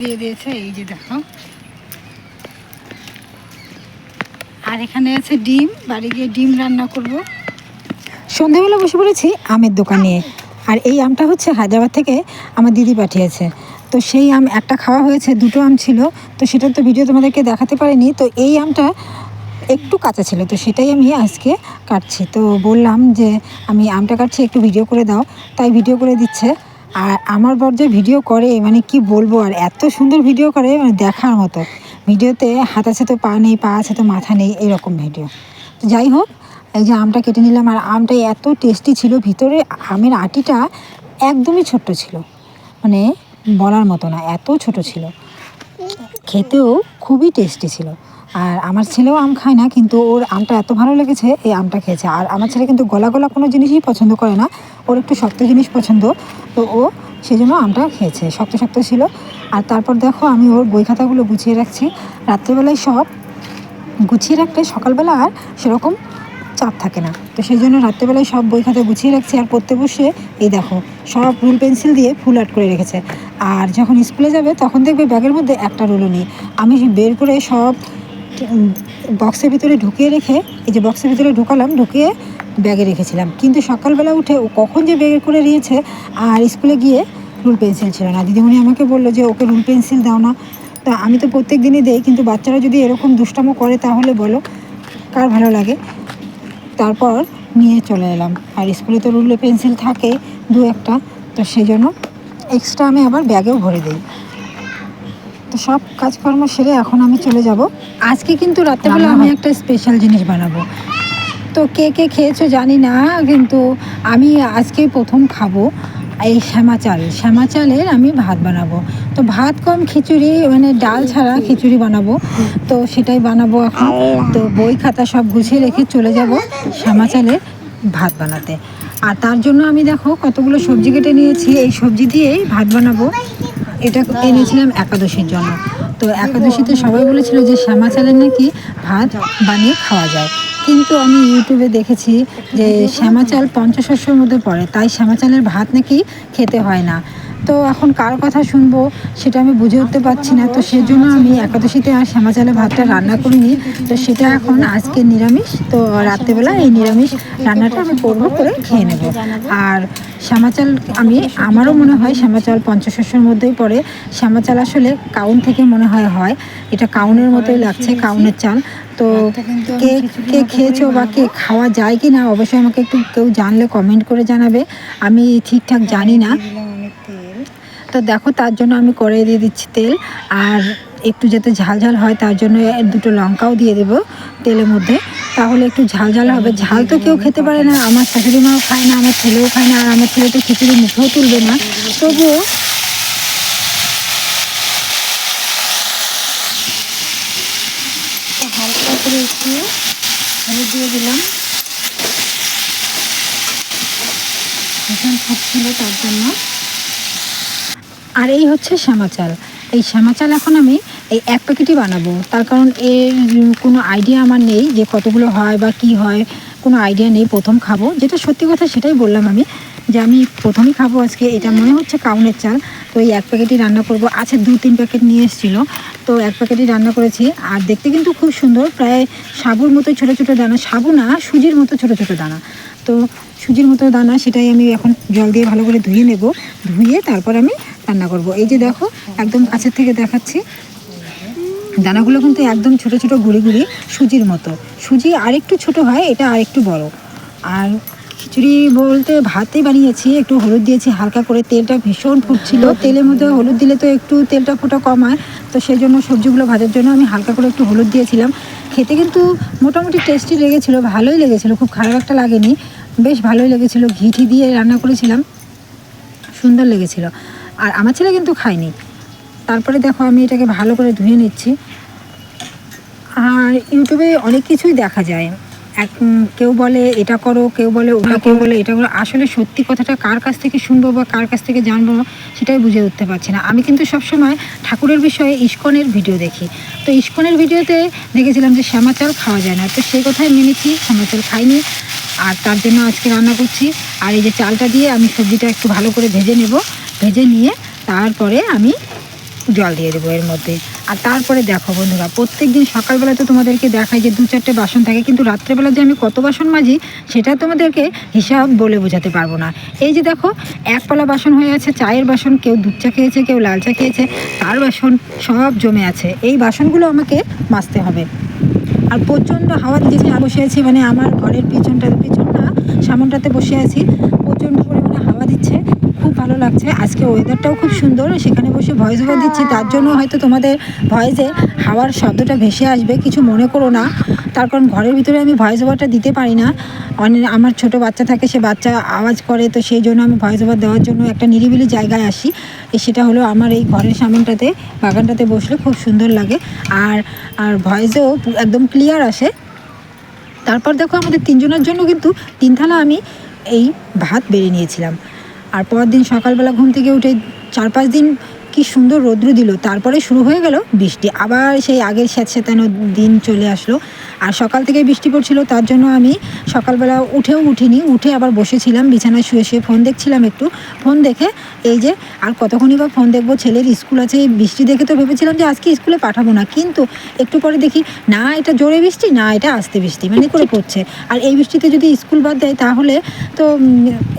দিয়ে দিয়েছে, এই যে দেখো। আর এখানে আছে ডিম, বাড়ি গিয়ে ডিম রান্না করব। সন্ধ্যাবেলা বসে পড়েছি আমের দোকানে। আর এই আমটা হচ্ছে হায়দ্রাবাদ থেকে আমার দিদি পাঠিয়েছে। তো সেই আম একটা খাওয়া হয়েছে, দুটো আম ছিল, তো সেটা তো ভিডিও তোমাদেরকে দেখাতে পারিনি। তো এই আমটা একটু কাঁচা ছিল, তো সেটাই আমি আজকে কাটছি। তো বললাম যে আমি আমটা কাটছি, একটু ভিডিও করে দাও, তাই ভিডিও করে দিচ্ছে। আর আমার বর যে ভিডিও করে, মানে কি বলবো, আর এত সুন্দর ভিডিও করে, মানে দেখার মতো। ভিডিওতে হাত আছে তো পা নেই, পা আছে তো মাথা নেই, এরকম ভিডিও। তো যাই হোক, এই যে আমটা কেটে নিলাম। আর আমটা এত টেস্টি ছিল, ভিতরে আমের আটিটা একদমই ছোট্ট ছিল, মানে বলার মতো না, এত ছোট ছিল। খেতেও খুবই টেস্টি ছিল। আর আমার ছেলেও আম খায় না, কিন্তু ওর আমটা এত ভালো লেগেছে, এই আমটা খেয়েছে। আর আমার ছেলে কিন্তু গলা গলা কোনো জিনিসই পছন্দ করে না, ওর একটু শক্ত জিনিস পছন্দ। তো ও সেজন্য আমটা খেয়েছে, শক্ত শক্ত ছিল। আর তারপর দেখো, আমি ওর বই খাতাগুলো গুছিয়ে রাখছি। রাত্রেবেলায় সব গুছিয়ে রাখলে সকালবেলা আর সেরকম চাপ থাকে না। তো সেই জন্য রাত্রেবেলায় সব বই খাতা গুছিয়ে রাখছি। আর পড়তে বসে এই দেখো, সব রুল পেন্সিল দিয়ে ফুল আর্ট করে রেখেছে। আর যখন স্কুলে যাবে তখন দেখবে ব্যাগের মধ্যে একটা রুলও নেই। আমি বের করে সব বক্সের ভিতরে ঢুকিয়ে রেখে, এই যে বক্সের ভিতরে ঢুকালাম, ঢুকিয়ে ব্যাগে রেখেছিলাম। কিন্তু সকালবেলা উঠে ও কখন যে ব্যাগে করে নিয়েছে, আর স্কুলে গিয়ে রুল পেন্সিল ছিল না। দিদিমণি আমাকে বললো যে ওকে রুল পেন্সিল দাও না। তা আমি তো প্রত্যেক দিনই দেই, কিন্তু বাচ্চারা যদি এরকম দুষ্টামো করে তাহলে বলো কার ভালো লাগে। তারপর নিয়ে চলে এলাম। আর স্কুলে তো রুল পেন্সিল থাকে দু একটা, তো সেই জন্য এক্সট্রা আমি আবার ব্যাগেও ভরে দিই। তো সব কাজকর্ম সেরে এখন আমি চলে যাব। আজকে কিন্তু রাত্রেবেলা আমি একটা স্পেশাল জিনিস বানাবো। তো কে কে খেয়েছো জানি না, কিন্তু আমি আজকেই প্রথম খাবো এই শ্যামা চালের আমি ভাত বানাবো। তো ভাত কম খিচুড়ি, মানে ডাল ছাড়া খিচুড়ি বানাবো, তো সেটাই বানাবো এখন। তো বই খাতা সব গুছিয়ে রেখে চলে যাব শ্যামা চালের ভাত বানাতে। আর তার জন্য আমি দেখো কতগুলো সবজি কেটে নিয়েছি, এই সবজি দিয়েই ভাত বানাবো। এটা এনেছিলাম একাদশীর জন্য। তো একাদশীতে সবাই বলেছিল যে শ্যামা চালের নাকি ভাত বানিয়ে খাওয়া যায়, কিন্তু আমি ইউটিউবে দেখেছি যে শ্যামা চাল পঞ্চশস্যের মধ্যে পড়ে, তাই শ্যামা চালের ভাত নাকি খেতে হয় না। তো এখন কার কথা শুনবো সেটা আমি বুঝে উঠতে পারছি না। তো সেজন্য আমি একাদশীতে আর শ্যামা চালের ভাতটা রান্না করিনি। তো সেটা এখন আজকে নিরামিষ, তো রাত্রেবেলা এই নিরামিষ রান্নাটা আমি করবো, করে খেয়ে নেব। আর শ্যামা চাল আমারও মনে হয় শ্যামা চাল পঞ্চশস্যের মধ্যেই পড়ে। শ্যামা চাল আসলে কাউন থেকে মনে হয় এটা কাউনের মতোই লাগছে, কাউনের চাল। তো কে কে খেয়েছো বা কে খাওয়া যায় কি না অবশ্যই আমাকে একটু কেউ জানলে কমেন্ট করে জানাবে, আমি ঠিকঠাক জানি না। তো দেখো, তার জন্য আমি কড়াই দিয়ে দিচ্ছি তেল। আর একটু যাতে ঝাল ঝাল হয় তার জন্য দুটো লঙ্কাও দিয়ে দেবো তেলের মধ্যে, তাহলে একটু ঝাল ঝাল হবে। ঝাল তো কেউ খেতে পারে না, আমার শাশুড়ি মাও খায় না, আমার ছেলেও খায় না, আর আমার ছেলে তো খিচুড়ি মুখেও তুলবে না। তবুও হালকা করে একটু হলুদ দিয়ে দিলাম, ভীষণ ফুটছিল তার জন্য। আর এই হচ্ছে শ্যামা চাল। এই শ্যামা চাল এখন আমি এই এক প্যাকেটই বানাবো, তার কারণ এর কোনো আইডিয়া আমার নেই যে কতগুলো হয় বা কি হয়, কোনো আইডিয়া নেই। প্রথম খাবো, যেটা সত্যি কথা সেটাই বললাম আমি, যে আমি প্রথমই খাবো আজকে। এটা মনে হচ্ছে কাউনের চাল। তো এই এক প্যাকেটই রান্না করব। আচ্ছা, 2-3 প্যাকেট নিয়ে এসেছিলো, তো এক প্যাকেটই রান্না করেছি। আর দেখতে কিন্তু খুব সুন্দর, প্রায় সাবুর মতো ছোটো ছোটো দানা, সাবু না, সুজির মতো ছোটো ছোটো দানা। তো সুজির মতো দানা, সেটাই আমি এখন জল দিয়ে ভালো করে ধুয়ে নেব। ধুয়ে তারপর আমি রান্না করব। এই যে দেখো, একদম কাছের থেকে দেখাচ্ছি, দানাগুলো কিন্তু একদম ছোট ছোট গুঁড়ি গুঁড়ি, সুজির মতো। সুজি আরেকটু ছোট হয়, এটা আরেকটু বড়। আর খিচুড়ি বলতে ভাতই বানিয়েছি, একটু হলুদ দিয়েছি হালকা করে, তেলটা ভীষণ ফুটছিল। তেলের মধ্যে হলুদ দিলে তো একটু তেলটা ফোটা কম হয়, তো সেই জন্য সবজিগুলো ভাজার জন্য আমি হালকা করে একটু হলুদ দিয়েছিলাম। খেতে কিন্তু মোটামুটি টেস্টি লেগেছিলো, ভালোই লেগেছিলো, খুব খারাপ একটা লাগেনি, বেশ ভালোই লেগেছিলো। ঘি দিয়ে রান্না করেছিলাম, সুন্দর লেগেছিলো। আর আমার ছেলে কিন্তু খায়নি। তারপরে দেখো, আমি এটাকে ভালো করে ধুয়ে নিচ্ছি। আর ইউটিউবে অনেক কিছুই দেখা যায়, কেউ বলে এটা করো, কেউ বলে ওটা, কেউ বলে এটা করো। আসলে সত্যি কথাটা কার কাছ থেকে শুনবো বা কার কাছ থেকে জানবো সেটাই বুঝে উঠতে পারছি না। আমি কিন্তু সবসময় ঠাকুরের বিষয়ে ইস্কনের ভিডিও দেখি। তো ইস্কনের ভিডিওতে দেখেছিলাম যে শ্যামা চাল খাওয়া যায় না, তো সেই কথাই মেনেছি, শ্যামা চাল খাইনি। আর তার জন্য আজকে রান্না করছি। আর এই যে চালটা দিয়ে আমি সবজিটা একটু ভালো করে ভেজে নেব, ভেজে নিয়ে তারপরে আমি জল দিয়ে দেবো এর মধ্যে। আর তারপরে দেখো বন্ধুরা, প্রত্যেক দিন সকালবেলা তো তোমাদেরকে দেখাই যে 2-4টে বাসন থাকে, কিন্তু রাত্রেবেলা যে আমি কত বাসন মাজি সেটা তোমাদেরকে হিসাব বলে বোঝাতে পারবো না। এই যে দেখো, এক পালা বাসন হয়ে আছে, চায়ের বাসন, কেউ দুধ চা খেয়েছে, কেউ লাল চা খেয়েছে, তার বাসন সব জমে আছে। এই বাসনগুলো আমাকে মাজতে হবে। আর প্রচণ্ড হাওয়া দিয়েছে, বসে আছি মানে আমার ঘরের পিছন না, সামনটাতে বসে আছি, প্রচণ্ড পরিমাণে হাওয়া দিচ্ছে, খুব ভালো লাগছে। আজকে ওয়েদারটাও খুব সুন্দর, সেখানে বসে ভয়েস ওভার দিচ্ছি, তার জন্য হয়তো তোমাদের ভয়েসে হাওয়ার শব্দটা ভেসে আসবে, কিছু মনে করো না। তার কারণ ঘরের ভিতরে আমি ভয়েস ওভারটা দিতে পারি না, আমার ছোট বাচ্চা থাকে, সে বাচ্চা আওয়াজ করে, তো সেই জন্য আমি ভয়েস ওভার দেওয়ার জন্য একটা নিরিবিলি জায়গায় আসি। সেটা হলো আমার এই ঘরের সামনটাতে, বাগানটাতে বসলে খুব সুন্দর লাগে, আর আর ভয়েসেও একদম ক্লিয়ার আসে। তারপর দেখো, আমাদের 3জনের জন্য কিন্তু 3 থালা আমি এই ভাত বেড়ে নিয়েছিলাম। আর পরের দিন সকালবেলা ঘুম থেকে উঠে 4-5 দিন কি সুন্দর রৌদ্র দিল, তারপরে শুরু হয়ে গেল বৃষ্টি, আবার সেই আগের স্যাঁতস্যাঁতানো দিন চলে আসলো। আর সকাল থেকে বৃষ্টি পড়ছিল, তার জন্য আমি সকালবেলা উঠিনি, উঠে আবার বসেছিলাম বিছানায় শুয়ে ফোন দেখছিলাম একটু। ফোন দেখে এই যে, আর কতক্ষণই বা ফোন দেখবো, ছেলের স্কুল আছে। এই বৃষ্টি দেখে তো ভেবেছিলাম যে আজকে স্কুলে পাঠাবো না, কিন্তু একটু পরে দেখি না এটা জোরে বৃষ্টি, না এটা আস্তে বৃষ্টি, মানে করে পড়ছে। আর এই বৃষ্টিতে যদি স্কুল বাদ দেয় তাহলে তো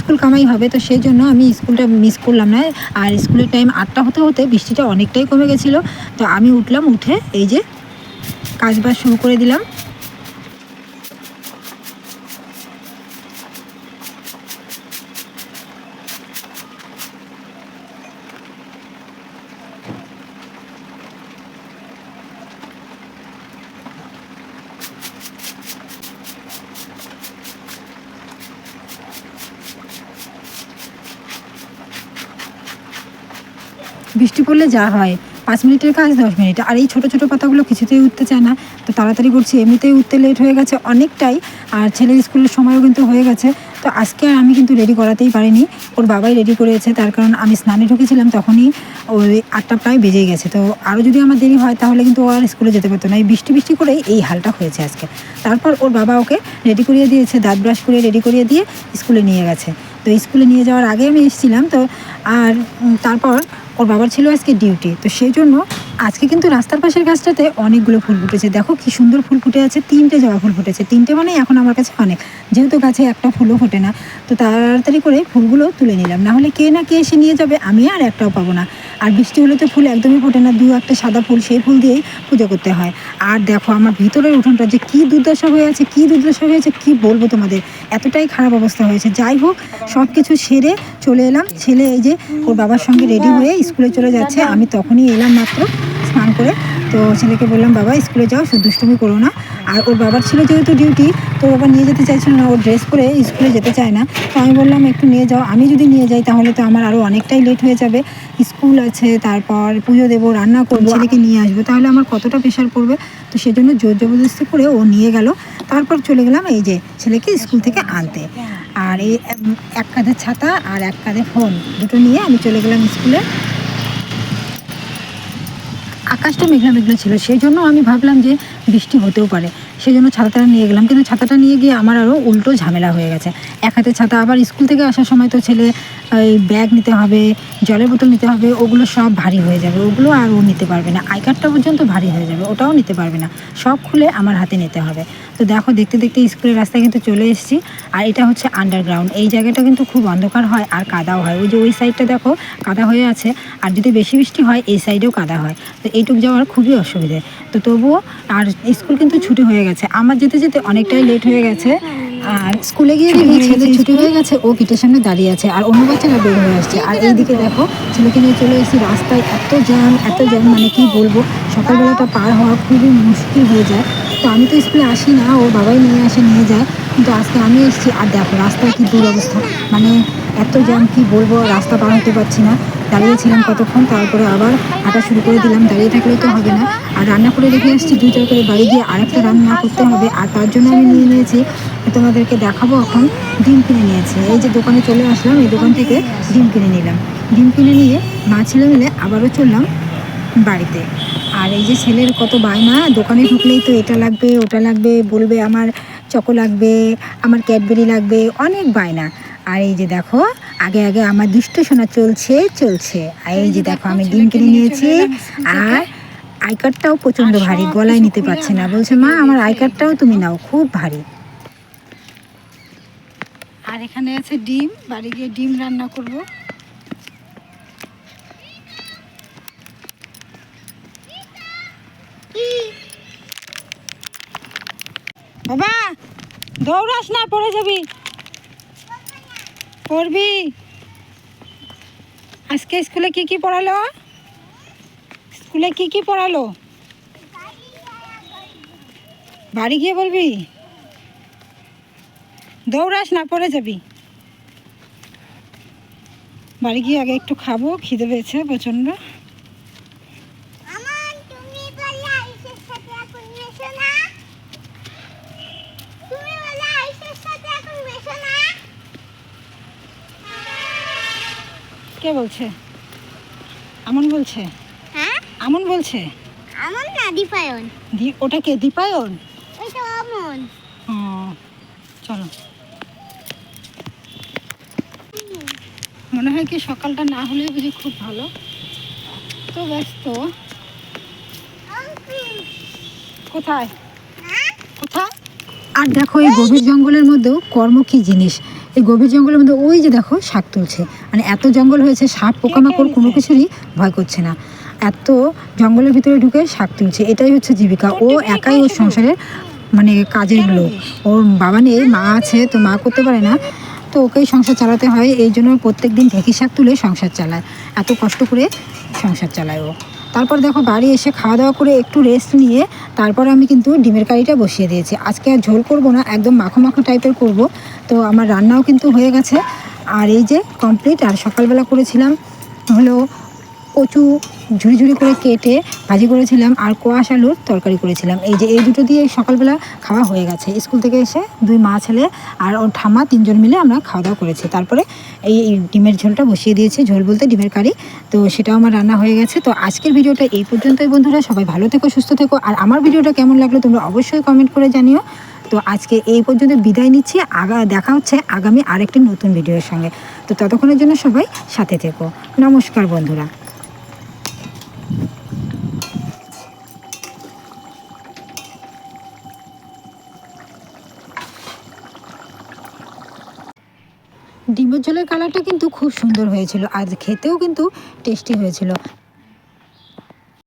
স্কুল কামাই হবে, তো সেই জন্য আমি স্কুলটা মিস করলাম না। আর স্কুলের টাইম 8টা হতে হতে বৃষ্টিটা অনেকটাই কমে গেছিলো, তো আমি উঠলাম, উঠে এই যে কাজবাজ শুরু করে দিলাম। বৃষ্টি পড়লে যা হয়, 5 মিনিটের কাজ 10 মিনিট। আর এই ছোটো ছোটো পাতাগুলো কিছুতেই উঠতে চায় না, তো তাড়াতাড়ি করছি, এমনিতেই উঠতে লেট হয়ে গেছে অনেকটাই, আর ছেলের স্কুলের সময়ও কিন্তু হয়ে গেছে। তো আজকে আমি কিন্তু রেডি করাতেই পারিনি, ওর বাবাই রেডি করেছে, তার কারণ আমি স্নানে ঢুকেছিলাম তখনই ওই 8টা প্রায় বেজে গেছে। তো আরও যদি আমার দেরি হয় তাহলে কিন্তু ও আর স্কুলে যেতে পারতো না, এই বৃষ্টি করেই এই হালটা হয়েছে আজকে। তারপর ওর বাবা ওকে রেডি করিয়ে দিয়েছে, দাঁত ব্রাশ করে রেডি করিয়ে দিয়ে স্কুলে নিয়ে গেছে। তো স্কুলে নিয়ে যাওয়ার আগে আমি এসেছিলাম, তো আর তারপর ওর বাবার ছিল আজকে ডিউটি, তো সেই জন্য আজকে কিন্তু রাস্তার পাশের গাছটাতে অনেকগুলো ফুল ফুটেছে। দেখো কি সুন্দর ফুল ফুটে আছে, 3টে জবা ফুল ফুটেছে। 3টে মানে এখন আমার কাছে অনেক, যেহেতু গাছে একটা ফুলও ফোটে না, তো তাড়াতাড়ি করে ফুলগুলো তুলে নিলাম, না হলে কে না কে এসে নিয়ে যাবে, আমি আর একটাও পাবো না। আর বৃষ্টি হলে তো ফুল একদমই ফোটে না, 2-1টা সাদা ফুল, সেই ফুল দিয়েই পুজো করতে হয়। আর দেখো আমার ভিতরের উঠোনটা যে কী দুর্দশা হয়ে আছে, কী বলবো তোমাদের, এতটাই খারাপ অবস্থা হয়েছে। যাই হোক, সব কিছু সেরে চলে এলাম। ছেলে এই যে ওর বাবার সঙ্গে রেডি হয়ে স্কুলে চলে যাচ্ছে, আমি তখনই এলাম মাত্র স্নান করে। তো ছেলেকে বললাম, বাবা স্কুলে যাও, শুধু দুষ্টুমি করো না। আর ওর বাবার ছিল যেহেতু ডিউটি, তো বাবা নিয়ে যেতে চাইছিল না, ও ড্রেস পরে স্কুলে যেতে চায় না। তো আমি বললাম একটু নিয়ে যাও, আমি যদি নিয়ে যাই তাহলে তো আমার আরও অনেকটাই লেট হয়ে যাবে, স্কুল আছে, তারপর পুজো দেবো, রান্না করবো, ছেলেকে নিয়ে আসবো, তাহলে আমার কতটা প্রেশার পড়বে। তো সেজন্য জোর জবরদস্তি করে ও নিয়ে গেল। তারপর চলে গেলাম এই যে ছেলেকে স্কুল থেকে আনতে। আর এই এক কাঁধে ছাতা আর এক কাঁধে ফোন, দুটো নিয়ে আমি চলে গেলাম স্কুলে। আকাশটা মেঘলা মেঘলা ছিল, সেই জন্য আমি ভাবলাম যে বৃষ্টি হতেও পারে, সেই জন্য ছাতাটা নিয়ে গেলাম। কিন্তু ছাতাটা নিয়ে গিয়ে আমার আরও উল্টো ঝামেলা হয়ে গেছে। এক হাতে ছাতা, আবার স্কুল থেকে আসার সময় তো ছেলে এই ব্যাগ নিতে হবে, জলের বোতল নিতে হবে, ওগুলো সব ভারী হয়ে যাবে, ওগুলো আর ও নিতে পারবে না। আই কার্ডটা পর্যন্ত ভারী হয়ে যাবে, ওটাও নিতে পারবে না, সব খুলে আমার হাতে নিতে হবে। তো দেখো, দেখতে দেখতে স্কুলের রাস্তায় কিন্তু চলে এসেছি। আর এটা হচ্ছে আন্ডারগ্রাউন্ড, এই জায়গাটা কিন্তু খুব অন্ধকার হয় আর কাদাও হয়। ওই যে ওই সাইডটা দেখো কাদা হয়ে আছে, আর যদি বেশি বৃষ্টি হয় এই সাইডেও কাদা হয়, তো এইটুক যাওয়ার খুবই অসুবিধে। তো তবুও, আর স্কুল কিন্তু ছুটি হয়ে গেছে, আমার যেতে যেতে অনেকটাই লেট হয়ে গেছে। আর স্কুলে গিয়ে দেখি ছেলে ছুটি হয়ে গেছে, ও গেটের সামনে দাঁড়িয়ে আছে, আর অন্য বাচ্চারা বের হয়ে আসছে। আর এইদিকে দেখো, ছেলেকে নিয়ে চলে এসেছি, রাস্তায় এত জ্যাম, মানে কি বলবো, সকালবেলাটা পার হওয়া খুবই মুশকিল হয়ে যায়। তো আমি তো স্কুলে আসি না, ওর বাবাই নিয়ে যায়, কিন্তু আজকে আমি এসেছি। আর দেখো রাস্তায় কি দুরবস্থা, মানে এত জ্যাম, কি বলবো, রাস্তা পার হতে পারছি না। দাঁড়িয়েছিলাম কতক্ষণ, তারপরে আবার হাঁটা শুরু করে দিলাম, দাঁড়িয়ে থাকলেও তো হবে না। আর রান্না করে রেখে এসেছি, 2 করে বাড়ি গিয়ে আরেকটা রান্না করতে হবে। আর তার জন্য আমি নিয়ে নিয়েছি, তোমাদেরকে দেখাবো এখন, ডিম কিনে নিয়েছি। এই যে দোকানে চলে আসলাম, এই দোকান থেকে ডিম কিনে নিলাম। ডিম কিনে নিয়ে মা ছেলে মিলে আবারও চললাম বাড়িতে। আর এই যে ছেলের কত বায়না, দোকানে ঢুকলেই তো এটা লাগবে ওটা লাগবে, বলবে আমার চকো লাগবে, আমার ক্যাডবেরি লাগবে, অনেক বায়না। আর এই যে দেখো, আগে আগে আমার দুষ্ট সোনা চলছে। আর এই যে দেখো আমি ডিম কিনে নিয়েছি, আর আই কার্ডটাও প্রচণ্ড ভারী, গলায় নিতে পারছে না, বলছে মা আমার আই কার্ডটাও তুমি নাও, খুব ভারী। আর এখানে আছে ডিম, বাড়ি গিয়ে ডিম রান্না করব। বাবা দৌড়াস না, পড়ে যাবি। পড়বি। আজকে স্কুলে কি কি পড়ালো? স্কুলে কি কি পড়ালো? বাড়ি গিয়ে বলবি। দৌড়াস না, পড়ে যাবি। বাড়ি গিয়ে আগে একটু খাবো, খিদে পেয়েছে প্রচণ্ড। কে বলছে? আমন বলছে? হ্যাঁ আমন বলছে। আমন না, দীপায়ন। ওটা কে? দীপায়ন? ওইটা আমন। ও চলো। মনে হয় কি সকালটা না হলে বুঝি খুব ভালো, তো ব্যস্ত। কোথায় কোথায়? আর দেখো এই গভীর জঙ্গলের মধ্যেও কর্ম কি জিনিস। এই গভীর জঙ্গলের মধ্যে ওই যে দেখো শাক তুলছে, মানে এত জঙ্গল হয়েছে, সাপ পোকামাকড় কোনো কিছুরই ভয় করছে না, এত জঙ্গলের ভিতরে ঢুকে শাক তুলছে। এটাই হচ্ছে জীবিকা। ও একাই ওর সংসারের মানে কাজের লোক। ওর বাবা নেই, মা আছে, তো মা করতে পারে না, তো ওকেই সংসার চালাতে হয়। এই জন্য প্রত্যেক দিন ঢেঁকি শাক তুলে সংসার চালায়, এত কষ্ট করে সংসার চালায় ও। তারপর দেখো বাড়ি এসে খাওয়া দাওয়া করে একটু রেস্ট নিয়ে তারপর আমি কিন্তু ডিমের কারিটা বসিয়ে দিয়েছি। আজকে আর ঝোল করব না, একদম মাখো মাখো টাইপের করব। তো আমার রান্নাও কিন্তু হয়ে গেছে, আর এই যে কমপ্লিট। আর সকালবেলা করেছিলাম হলো কচু ঝুড়ি ঝুড়ি করে কেটে ভাজি করেছিলাম, আর কোয়াশ আলুর তরকারি করেছিলাম। এই যে এই দুটো দিয়ে সকালবেলা খাওয়া হয়ে গেছে। স্কুল থেকে এসে দুই মা ছেলে আর ওর ঠাম্মা তিনজন মিলে আমরা খাওয়া দাওয়া করেছি। তারপরে এই ডিমের ঝোলটা বসিয়ে দিয়েছি, ঝোল বলতে ডিমের কারি, তো সেটাও আমার রান্না হয়ে গেছে। তো আজকের ভিডিওটা এই পর্যন্তই বন্ধুরা, সবাই ভালো থেকো, সুস্থ থেকো। আর আমার ভিডিওটা কেমন লাগলো তোমরা অবশ্যই কমেন্ট করে জানিও। তো আজকে এই পর্যন্ত বিদায় নিচ্ছি, দেখা হচ্ছে আগামী আরেকটি নতুন ভিডিওর সঙ্গে। তো ততক্ষণের জন্য সবাই সাথে থেকো। নমস্কার বন্ধুরা। ডিমের ঝোলের কালারটা কিন্তু খুব সুন্দর হয়েছিল, আর খেতেও কিন্তু টেস্টি হয়েছিল।